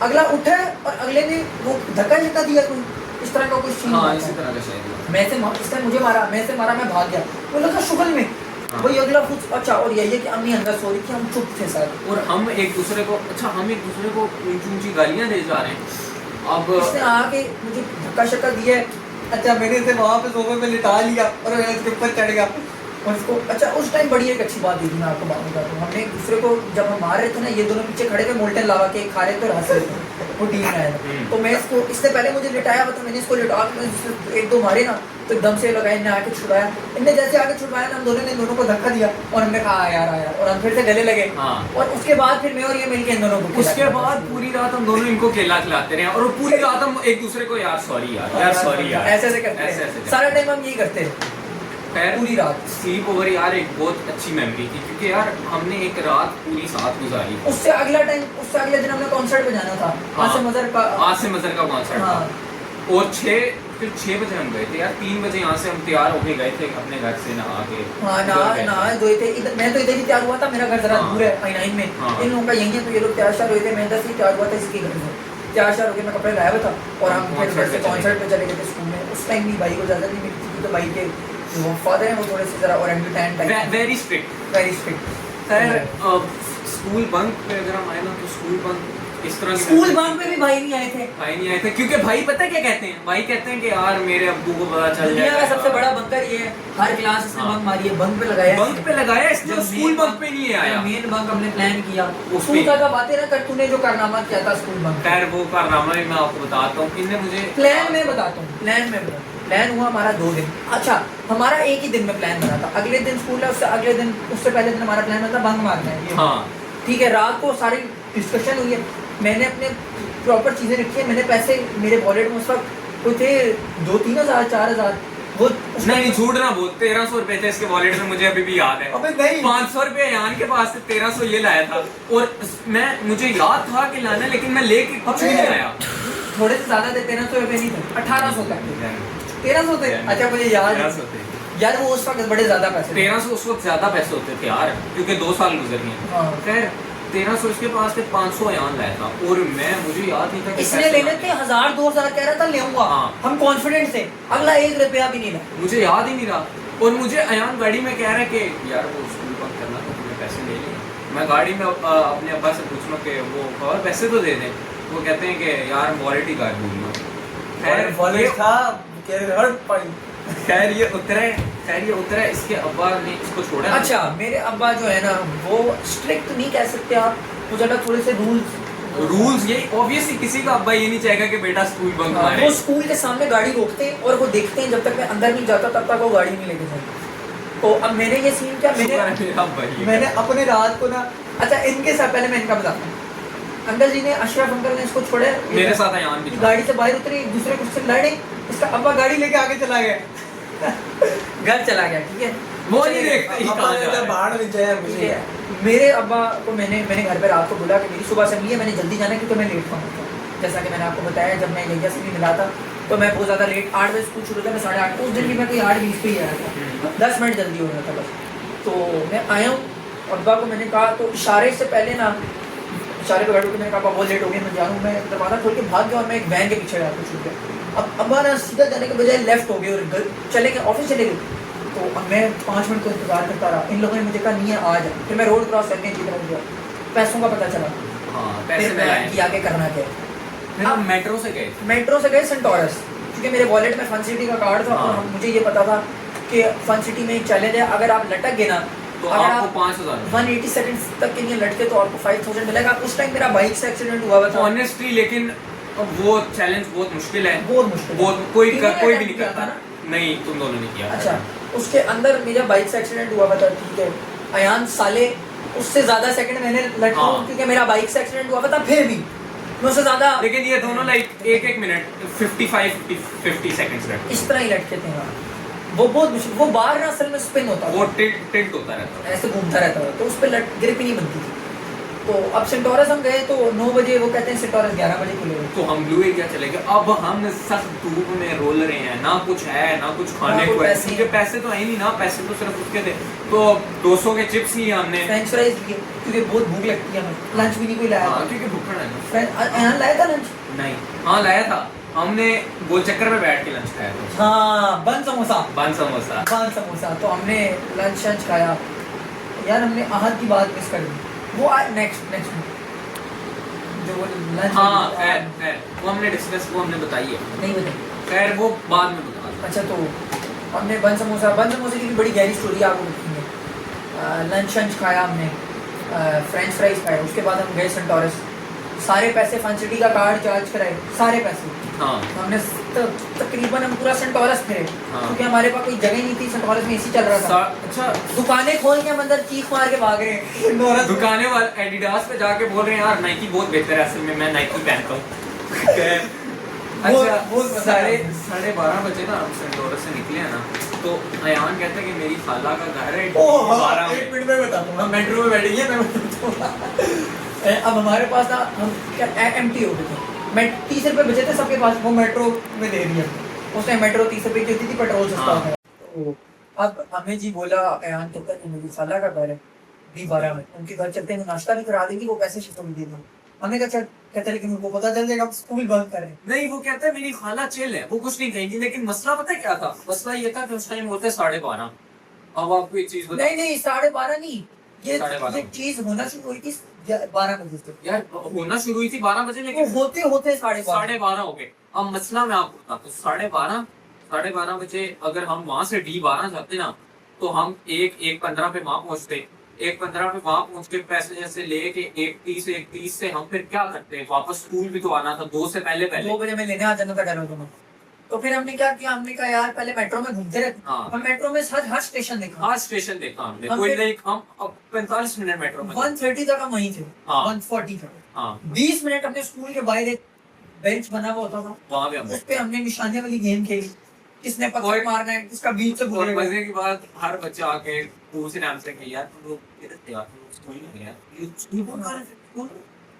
अगला उठा और अगले ने वो धक्का धक्का दिया, कोई इस तरह का कुछ सीन हाँ हुआ इसी था। तरह का शायद। मैं से इसने मुझे मारा, मैं से मारा, मैं भाग गया, वो लगा शुगल में। हाँ। वही अगला कुछ अच्छा। और यही कि अम्मी अंदर सो रही थी, हम चुप थे सारे। और हम एक दूसरे को ऊंची ऊंची गालियां दे जा रहे हैं। अब इसने आके मुझे धक्का शक्का दिया है। अच्छा मैंने इसे वहाँ पे सोफे में लिटा लिया और मैं इसके ऊपर चढ़ गया और इसको। अच्छा उस टाइम बड़ी एक अच्छी बात थी, मैं आपको बात बताता हूँ। हमने एक दूसरे को जब हम मार रहे थे ना, ये दोनों पीछे खड़े थे, मोल्टन लावा के खा रहे थे और हंस रहे थे, वो टीम आया था। तो मैं इसको, इससे पहले मुझे लिटाया हुआ था, मैंने इसको लिटा के एक दो मारे ना तो एकदम से लगा, इनने आके छुड़ाया। इनने जैसे आके छुड़वाया ना, हम दोनों ने दोनों को धक्का दिया और हमने कहा यार आया, और हम फिर से गले लगे। हाँ। और उसके बाद फिर मैं और ये मिलके इन दोनों को उसके बाद पूरी रात हम दोनों इनको केला खिलाते रहे और पूरी रात हम एक दूसरे को यार सॉरी यार सॉरी यार ऐसे ऐसे करते ऐसे हैं, ऐसे सारा टाइम हम यही करते हैं। खैर पूरी रात। स्लीप ओवर यार एक बहुत अच्छी मेमोरी थी, क्योंकि यार हमने एक रात पूरी साथ गुजारी। उससे अगले दिन हमने कॉन्सर्ट पे जाना था, आसिम अजहर का कॉन्सर्ट था। और 6 बजे हम गए थे यार, 3 बजे यहाँ से हम तैयार होके गए थे अपने घर से नहा के। नहा धोए थे। मैं तो इधर ही तैयार हुआ था, मेरा घर जरा दूर है I9 में, इन लोगों का यही है, तो ये लोग तैयार हुए थे, मैं इधर से तैयार हुआ था इसके घर से। तैयार होके मैं कपड़े लाया हुआ था और हम फिर घर से कॉन्सर्ट पे चले गए थे स्कूल में। उस टाइम भी भाई को इजाजत नहीं मिली थी, तो भाई के जो फादर हैं वो थोड़े से जरा ओरेंगुटैन टाइप, वेरी स्ट्रिक्ट। खैर स्कूल बंक पे अगर हम आए ना, तो स्कूल बंक इस तरह स्कूल बंक में भी भाई नहीं आए थे, क्योंकि भाई पता है क्या कहते हैं, भाई कहते हैं कि यार मेरे अब्बू को पता चल दुनिया जाएगा। का सबसे बड़ा बंकर ये है, हर क्लास इसने बंक मारी है, बंक पे लगाया इसने, स्कूल बंक पे नहीं आया। मेन बंक हमने प्लान किया, उस स्कूल पे। का बातें ना कर, तूने जो कारनामा किया था स्कूल बंक। खैर वो कारनामा भी मैं आपको बताता हूँ, इनने मुझे प्लान में बताता हूँ। प्लान हुआ हमारा 2 दिन। अच्छा, हमारा एक ही दिन में प्लान बना था, अगले दिन स्कूल है, उससे पहले दिन हमारा प्लान था बंक मारना है। हाँ ठीक है, रात को सारी डिस्कशन हुई है, मैंने अपने प्रॉपर चीजें रखी है, मैंने पैसे मेरे वॉलेट में उस वक्त कोई थे 2-3 हज़ार 4 हज़ार, वो नहीं झूठ ना बोल, 1300 रुपए थे इसके वॉलेट में, मुझे अभी भी याद है। अबे नहीं, 500 रुपए यान के पास से 1300 ये लाया था, और मुझे याद था कि लाना, लेकिन मैं लेके कुछ भी नहीं आया। थोड़े से ज्यादा थे, 1300 रुपए नहीं थे, 1800 तक 1300 थे। अच्छा मुझे याद है यार, वो उस वक्त बड़े ज्यादा पैसे, 1300 उस वक्त ज्यादा पैसे होते थे यार, क्योंकि 2 साल गुजर गए। खैर 1300 इसके पास थे, 500 यान लाया था, और मुझे याद नहीं था कि इसने लेने थे 1000-2000 कह रहा था लेऊंगा। हम कॉन्फिडेंट थे, अगला 1 रुपया भी नहीं लाया, मुझे याद ही नहीं रहा। और मुझे अयान गाड़ी में कह रहा है कि यार वो स्कूल बंक करना तो तुम्हें पैसे ले लिए। मैं गाड़ी में अपने अब्बा से पूछना कि वो और पैसे तो दे दें, वो कहते हैं कि यार वॉलेट ही गायब भूल गया। खैर ये उतरा इसके अब्बा ने इसको छोड़ा। अच्छा, मेरे अब्बा जो है ना वो स्ट्रिक्ट नहीं कह सकते आप, मुझे लगा थोड़े से रूल्स यही ऑब्वियसली किसी का अब्बा ये नहीं चाहेगा कि बेटा स्कूल बंक मारे। वो स्कूल के सामने गाड़ी रोकते हैं और वो देखते हैं, जब तक मैं अंदर नहीं जाता तब तक वो गाड़ी नहीं लेके जाते। तो अब मैंने ये सीन क्या, मैंने अपने रात को ना, अच्छा इनके साथ पहले मैं इनका बताता हूँ। अंकल जी ने, अशरफ अंकल ने इसको छोड़े, मेरे साथ अयान भी गाड़ी से बाहर उतरे, एक दूसरे को लड़े, इसका अब्बा गाड़ी लेके आगे चला गया घर चला गया। ठीक है, वो नहीं देखते बाहर में जाए मुझे। मेरे अब्बा को मैंने घर पे रात को बोला कि मेरी सुबह असेंबली है, मैंने जल्दी जाना है क्योंकि मैं लेट पहुंचा। जैसा कि मैंने आपको बताया, जब मैं यहिया से भी मिला था तो मैं बहुत ज़्यादा लेट, 8 बजे स्कूल शुरू था, मैं 8:30, उस दिन भी मैं कोई 8:20 पे ही आया था, 10 मिनट जल्दी हो रहा था बस। तो मैं आया हूँ, अब्बा को मैंने कहा, तो इशारे से पहले ना, इशारे पे खड़े होकर मैंने कहा बहुत लेट हो गया, मैं जा रहा हूँ। मैं दरवाज़ा खोल के भाग गया और मैं एक वैन के पीछे जाकर छूट गया। अब अब्बा ना सीधा जाने के बजाय लेफ्ट हो गए और चले गए, ऑफिस चले गए। तो अब मैं 5 मिनट को इंतजार करता रहा, इन लोगों ने मुझे कहा नहीं है आ जा। फिर मैं रोड क्रॉस करके इनकी तरफ गया, पैसों का पता चला, पैसे फिर कि आगे करना क्या। हम मेट्रो से गए सेंटोरस, क्योंकि मेरे वॉलेट में फन सिटी का कार्ड था और मुझे ये पता था कि फन सिटी में एक चैलेंज है, अगर आप लटक गए ना तो आपको 5000 180 सेकंड्स तक के लिए लटके तो आपको 5000 मिलेगा। उस टाइम मेरा बाइक से एक्सीडेंट हुआ था ऑनेस्टली, लेकिन वो चैलेंज बहुत मुश्किल है, बहुत मुश्किल, कोई भी नहीं करता ना। नहीं, तुम दोनों ने किया। अच्छा, उसके अंदर मेरा बाइक से एक्सीडेंट हुआ था। ठीक है, अयान साले उससे ज्यादा सेकंड मैंने लटका क्योंकि मेरा बाइक से एक्सीडेंट हुआ था, फिर भी मैं उससे ज्यादा, लेकिन ये दोनों लाइक एक मिनट 50 सेकंड्स लटके, इस तरह ही लटके थे। वो बहुत मुश्किल, वो बार ना असल में स्पिन होता था, वो टिल्ट होता रहता था, ऐसे घूमता रहता था, तो उस पर ग्रिप ही नहीं बनती थी। तो अब सेंटोरस हम गए तो 9 बजे, वो कहते हैं सेंटोरस 11 बजे खुले। तो हम ब्लू एरिया चले गए। अब हम सख्त धूप में रोल रहे हैं, ना कुछ है ना कुछ खाने को है, क्योंकि पैसे तो है नहीं ना, पैसे तो सिर्फ उसके थे। तो 200 के चिप्स लिए हमने, फ्रेंच फ्राइज लिए क्योंकि बहुत भूख लगती है हमें, लंच भी नहीं कोई लाया, क्योंकि भूखा है। यहाँ लाया था लंच? नहीं, हाँ लाया था, हमने गोल चक्कर में बैठ के लंच खाया था। हाँ, बन समोसा। तो हमने लंच खाया यार, हमने आहद की बात मिस कर दी, वो आज नेक्स्ट जो लंच, हाँ वो हमने डिस्कस, वो हमने बताई है, नहीं बताई, खैर वो बाद में बता। अच्छा, तो हमने बन समोसे की भी बड़ी गहरी स्टोरी आपको बताएंगे। लंच खाया हमने, फ्रेंच फ्राइज खाए, उसके बाद हम गए सेंटोरस, सारे पैसे फन सिटी का कार्ड चार्ज कराए, सारे पैसे। हाँ, हमने तकरीबन हम पूरा सेंटोरस फिरे, क्योंकि हमारे पास कोई जगह नहीं थी, सेंटोरस में एसी चल रहा था। अच्छा, दुकानें खोल के हम अंदर चीख मार के भाग रहे हैं, दुकानें वाले एडिडास पे जाके बोल रहे हैं यार नाइकी बहुत बेहतर है, असल में मैं नाइकी पहनता हूँ। अच्छा साढ़े 12 बजे ना हम सेंटोरस से निकले हैं ना, तो अयान कहता है कि मेरी खाला का घर है ओह 12 एक में। मिनट में बताता हूँ, हम मेट्रो में बैठेंगे, मैं बताता हूँ। अब हमारे पास ना हम क्या एम्प्टी हो गए थे, मैं 30 रुपए बचे थे सबके पास, वो मेट्रो में दे दिया। उस टाइम मेट्रो 30 रुपए की होती थी, पेट्रोल सस्ता हाँ। था। तो अब हमें जी बोला अयान कहता है कि मेरी खाला का घर है D12 में, उनके घर चलते हैं, नाश्ता भी करा देंगी, वो पैसे शिफ्ट भी दे देंगे। हमने कहा चल, कहता है लेकिन उनको पता चल जाएगा हम स्कूल बंद कर रहे हैं। नहीं, वो कहता है मेरी खाला चिल है, वो कुछ नहीं कहेगी, लेकिन मसला पता है क्या था? मसला ये था कि उस टाइम होते 12:30। अब आपको एक चीज बता, नहीं 12:30 नहीं, ये 12:30 ये चीज होना शुरू हुई थी 12 बजे से, यार होना शुरू हुई थी 12 बजे, वो लेकिन होते होते 12:30 12:30 हो गए। अब मसला मैं आपको बताता हूँ, 12:30 बजे अगर हम वहां से D12 जाते ना, तो हम 1:15 पे वहां पहुंचते। 1:15 पे वहां पहुंच के पैसे जैसे लेके 1:30 से हम फिर क्या करते हैं, वापस स्कूल भी तो आना था 2 से पहले 2 बजे में लेने आ जाना था घर में तुम्हें। तो फिर हमने क्या किया, हमने कहा यार पहले मेट्रो में घूमते रहते, हाँ। हम मेट्रो में हर स्टेशन देखा, हर स्टेशन देखा हमने, हम कोई फिर- नहीं, हम अब 45 मिनट मेट्रो में थे। 1:30 तक हम वहीं थे, हाँ। 1:40 तक हाँ 20 मिनट अपने स्कूल के बाहर एक बेंच बना हुआ होता था, वहां भी हम उस पे हमने निशाने वाली गेम खेली, किसने पत्थर और- मारना है, किसका बीच से और गुजरेगा। मजे की बात, हर बच्चा आके पूछ रहे हमसे कि यार तुम लोग किधर थे यार, तुम लोग स्कूल नहीं गए यार, ये स्कूल कौन कर रहे थे? स्कूल?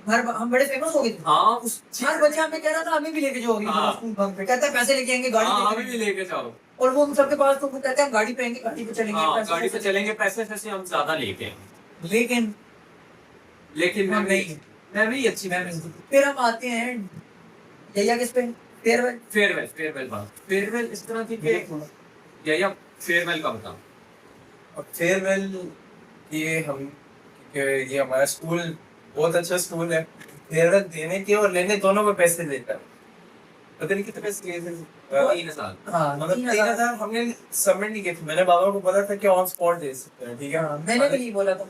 हम बड़े फेमस हो गए थे। हाँ उस हर बच्चे हमें कह रहा था हमें भी लेके जाओगे हाँ। स्कूल बंक पे, कहता है पैसे लेके आएंगे, गाड़ी हाँ लेके हमें भी आएंगे। लेके जाओ। और वो हम सबके पास, तो वो कहते हैं हम गाड़ी पे आएंगे, गाड़ी पे चलेंगे, हाँ पैसे गाड़ी पे पैसे। चलेंगे, पैसे हम ज्यादा लेके आए। लेकिन लेकिन हम मैं नहीं, भी अच्छी मैं नहीं। फिर हम आते हैं यही किस पे, फेयरवेल। फेयरवेल इस तरह थी कि या फेयरवेल का बता। अब फेयरवेल ये हम, क्योंकि ये हमारा स्कूल बहुत अच्छा स्कूल है, फेयरवेल देने के और लेने दोनों में पैसे देता है। पता नहीं कितने पैसे लिए थे, 3,000। हाँ मतलब 3,000 हमने सबमिट नहीं किए थे। मैंने बाबा को बोला था कि ऑन स्पॉट दे सकते हैं, ठीक है। मैंने भी नहीं बोला था।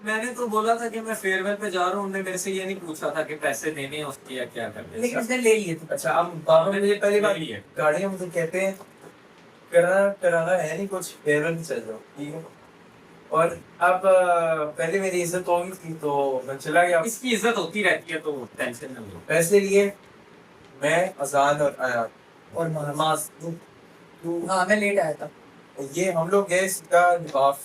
मैंने तो बोला था कि मैं फेयरवेल पे जा रहा हूँ, उन्होंने मेरे से ये नहीं पूछा था कि पैसे देने हैं उसके या क्या करने हैं। लेकिन उसने ले लिए थे। अच्छा, अब बाबा मुझे पहली बार ले लिए। गाड़ियाँ मुझे कहते हैं कराना है नहीं कुछ, फेयरवेल में चल जाओ, ठीक है। और अब पहले मेरी इज्जत हो गई थी तो मैं चला गया। इसकी इज्जत होती रहती है तो टेंशन ना लो। पैसे लिए मैं, अजान और आया और नमाज। हाँ मैं लेट आया था। ये हम लोग गए सीधा नवाफ,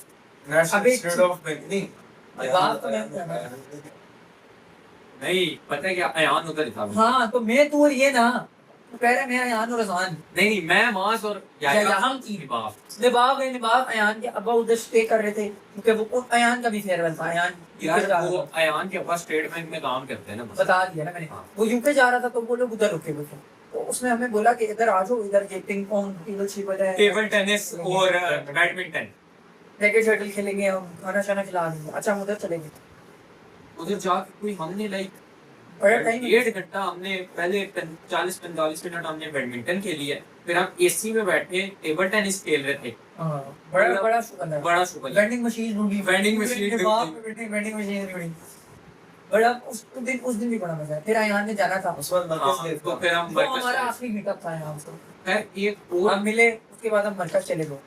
नेशनल अबे इंस्टीट्यूट ऑफ बैंकिंग। नवाफ तो मैं- नहीं पता है क्या, अयान उधर था। हाँ तो मैं तू और ये ना, तू कह रहा है मैं अयान और अजान, नहीं मैं मास और या हम की बाप। निभाव अयान के अब्बा उधर स्टे कर रहे थे, क्योंकि वो अयान का भी फेयरवेल था। अयान यार यूके जा वो रहा था। अयान के पास स्टेट बैंक में काम करते हैं ना, बस। बता दिया ना मैंने। हाँ। वो यूके जा रहा था तो वो लोग उधर रुके हुए थे, तो उसने हमें बोला कि इधर आ जाओ, इधर ये पिंग पोंग, टेबल शिप है, टेबल टेनिस और बैडमिंटन। रैकेट शटल खेलेंगे, हम खाना शाना खिला देंगे। अच्छा हम उधर चले गए, उधर जाके कोई हमने लाइक बड़ा टाइम 1.5 घंटा हमने पहले 40-45 मिनट हमने बैडमिंटन खेली है, फिर हम एसी में बैठे टेबल टेनिस खेल रहे थे। बड़ा बड़ा शुक्र है। बड़ा शुक्र है। वेंडिंग मशीन होगी, वेंडिंग मशीन के बाप में बैठे वेंडिंग मशीन होगी। बड़ा उस दिन भी बड़ा मजा है। फिर अयान ने जाना था, उस वक्त मरकज गए तो थे। फिर हम वो हमारा मरकज आखिरी मीटअप था यहाँ से। खैर एक हम और मिले, उसके बाद हम मरकज चले गए,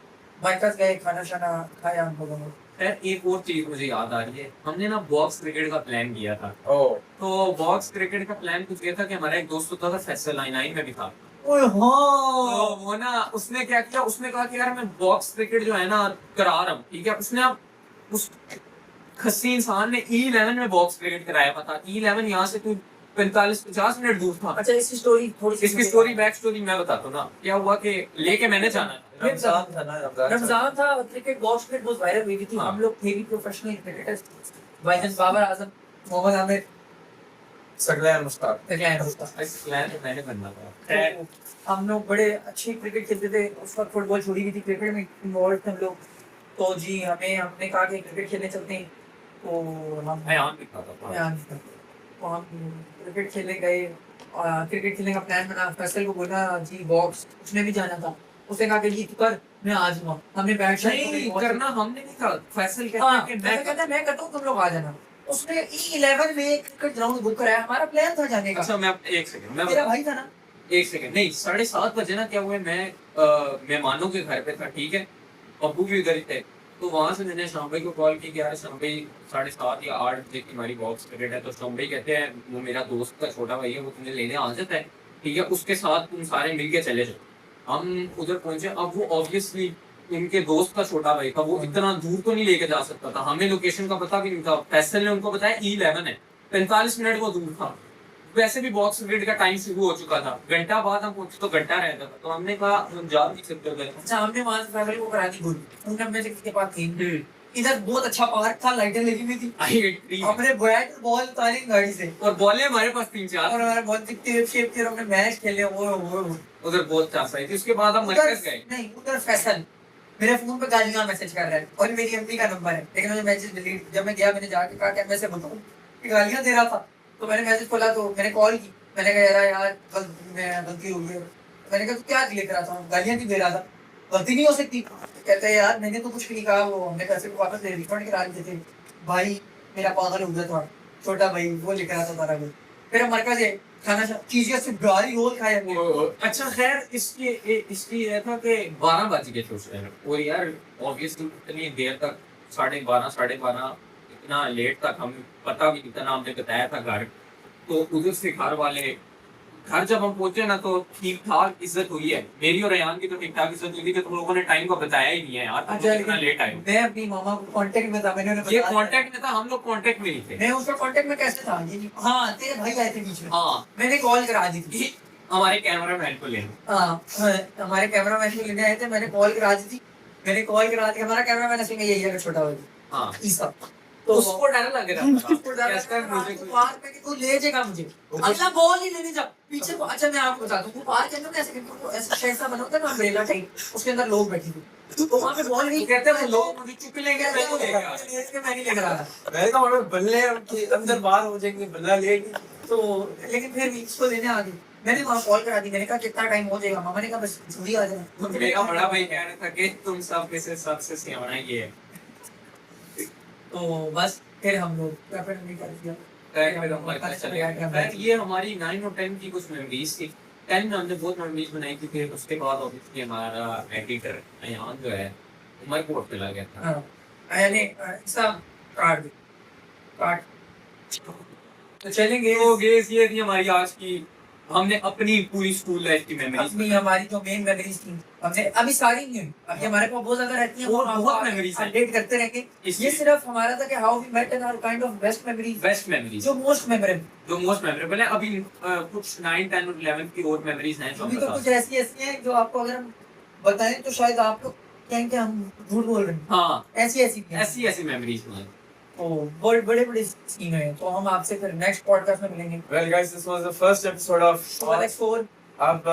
मरकज गए, खाना शाना खाया हम लोगों ने। खैर एक और चीज मुझे याद आ रही है, हमने ना बॉक्स क्रिकेट का प्लान किया था। ओह तो बॉक्स क्रिकेट का प्लान कुछ ये था कि हमारा एक दोस्त होता था, फैसल 99 में भी था। ओए तो हाँ, वो ना उसने क्या किया, उसने कहा कि यार मैं बॉक्स क्रिकेट जो है ना करा रहा हूँ, ठीक है। उसने अब उस खस्सी इंसान ने E11 में बॉक्स क्रिकेट कराया। पता E11 यहाँ से तू 45-50 मिनट दूर था। अच्छा इसकी स्टोरी थोड़ी सी इसकी स्टोरी बैक स्टोरी मैं बताता हूँ ना। क्या हुआ कि लेके मैंने जाना था। रमजान था ना, रमजान था, क्रिकेट बॉक्स क्रिकेट बहुत वायरल हुई थी। हाँ। हम लोग थे भी प्रोफेशनल क्रिकेटर्स, भाईजान बाबर आजम, मोहम्मद आमिर, सकलैन मुश्ताक। क्लाइंट होता। इस प्लान मैंने करना था। खैर, तो हम लोग बड़े अच्छी क्रिकेट खेलते थे। उस वक्त फुटबॉल छोड़ी हुई थी, क्रिकेट में इन्वॉल्व थे हम लोग। तो जी हमने कहा कि क्रिकेट खेलने चलते हैं, तो हम अयान भी था। तो हम क्रिकेट खेलने गए। क्रिकेट खेलने का प्लान बना, फैसल को बोला जी बॉक्स, उसने भी जाना था। उसने कहा कि जी तू कर, मैं आ जाऊंगा। हमने बैट नहीं करना हमने नहीं कहा, फैसल कहता हाँ, है कि फैसल कहता है मैं करता हूँ, तुम लोग आ जाना। उसने E11 में क्रिकेट ग्राउंड बुक कराया, हमारा प्लान था जाने का। अच्छा मैं एक सेकंड मेरा भाई था ना, एक सेकंड नहीं 7:30 बजे ना क्या हुआ, मैं मेहमानों के घर पे था, ठीक है। अब्बू भी उधर ही थे। तो वहां से मैंने शाम भाई को कॉल की कि यार शाम भाई 7:30 या 8 बजे की हमारी बॉक्स क्रिकेट है। तो शाम भाई कहते हैं वो मेरा दोस्त का छोटा भाई है, वो तुम्हें लेने आ जाता है। ठीक है, उसके साथ तुम सारे मिलके चले जाओ। हम उधर पहुंचे, अब वो ऑब्वियसली उनके दोस्त का छोटा भाई था, वो इतना दूर तो नहीं लेके जा सकता था, हमें लोकेशन का पता भी नहीं था। फैसल ने उनको बताया E11 है, 45 मिनट वो दूर था। वैसे भी बॉक्स ग्रिड का टाइम शुरू हो चुका था, घंटा बाद हम पहुंचे तो घंटा रहता था, तो हमने कहा हम जा नहीं सकते उधर। अच्छा, हमने वहां से फैमिली को करा दी गुड, उनके में से किसी के पास थी। इधर बहुत अच्छा पार्क था, लाइटें लगी हुई थी, अपने बैट बॉल उतारी गाड़ी से, और बॉलें हमारे पास 3-4 और हमारे बहुत टेप शेप के हमने मैच खेले। वो उधर बहुत चांस आई थी। उसके बाद हम मरकज गए। नहीं, उधर फैसल मेरे फोन पे गालियां मैसेज कर रहा है और मेरी अम्मी का नंबर है, लेकिन मुझे मैसेज डिलीट, जब मैं गया मैंने जाके कहा कि मैं से बताऊं कि गालियां दे रहा था, तो मैंने मैसेज खोला तो मैंने कॉल की, मैंने कहा यार गलती हो गई। मैंने कहा तू क्या लिख रहा था, गालियां क्यों दे रहा था, गलती नहीं हो सकती। कहते हैं यार मैंने तो कुछ भी नहीं कहा, वो हमने पैसे को वापस दे रिफंड करा दिए थे। भाई मेरा पागल हो गया था छोटा भाई, वो लिख रहा था सारा कुछ। फिर हम मरकज है खाना चीज़ से गाली रोल खाया। अच्छा खैर, इसकी यह था कि 12 बज गए थे उस टाइम, और यार ऑब्वियसली इतनी देर तक 12:30 इतना लेट तक हमें पता भी नहीं था ना, हमने बताया था घर। तो उधर से घर जब हम पहुंचे ना, तो ठीक ठाक इज्जत हुई है मेरी और रेहान की, तो ठीक ठाक इज्जत हुई थी कि तुम लोगों ने टाइम को बताया ही नहीं है यार, अच्छा इतना लेट आए। मैं अपनी मामा को कांटेक्ट में था, मैंने ये कांटेक्ट में था, हम लोग कांटेक्ट में नहीं थे। मैं उसका कांटेक्ट में कैसे था ये? हाँ, तेरे भाई आए थे बीच में। हाँ, मैंने कॉल करा दी थी हमारे कैमरामैन को लेने। हाँ, हमारे कैमरामैन को लेने आए थे, मैंने कॉल करा दी थी। हमारा कैमरामैन असल में यही है छोटा भाई, हाँ, ईसा। तो उसको डर लग रहा था, उसको डर कैसे लग रहा मुझे था, पार्क में कि तू ले जाएगा मुझे, अगला बॉल ही लेने जा पीछे को। अच्छा मैं आपको बताता हूँ, पार्क के अंदर कैसे ऐसा शेड बना होता है ना, अम्ब्रेला टाइप, उसके अंदर लोग बैठे थे, तो वहाँ पे बॉल नहीं कहते हैं वो लोग मुझे चुप लेंगे, मैं नहीं लेगा। मैं नहीं लेकर आया। मैंने कहा हमें बल्ले के अंदर बाहर हो जाएंगे, बल्ला लेगी। तो लेकिन फिर भी इसको लेने आ गई। मैंने वहाँ कॉल करा दी, मैंने कहा कितना टाइम हो जाएगा, मामा ने कहा बस जल्दी आ जाना। मेरा बड़ा भाई कह रहा था कि तुम सब में से सबसे सियाना ये है। तो बस फिर हम लोग नहीं कर दिया। खैर ये हमारी 9 और 10 की कुछ मेमोरीज थी। 10 में हमने बहुत मेमोरीज बनाई थी, फिर उसके बाद ऑब्वियसली हमारा एडिटर अयान जो है उमरकोट पे लग गया था। हाँ, यानी सब काट तो चलेंगे। तो गेस ये थी हमारी आज की, हमने अपनी पूरी स्कूल लाइफ की मेमोरीज, अपनी हमारी जो मेन मेमोरीज थी हमने अभी सारी नहीं हुई, अभी हमारे पास बहुत ज्यादा रहती हैं और बहुत मेमोरीज हैं, अपडेट करते रहेंगे। ये सिर्फ हमारा था कि how we met and our kind of best memories जो मोस्ट मेमोरेबल है। अभी कुछ 9, 10 और 11 की और मेमोरीज हैं जो अभी तो कुछ ऐसी हैं जो आपको अगर हम बताएं तो शायद आप लोग कहें कि हम झूठ बोल रहे हैं। हाँ, ऐसी मेमोरीज हैं। तो बड़े सीन है। तो हम आपसे फिर नेक्स्ट पॉडकास्ट में मिलेंगे। Well guys, this was the first episode of X4. अब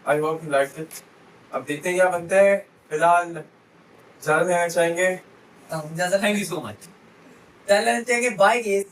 I hope you liked it. अब देखते हैं क्या बनता है। फिलहाल ज़्यादा देना चाहेंगे। ज़्यादा थैंक यू सो मच। चलेंगे, बाय गेस।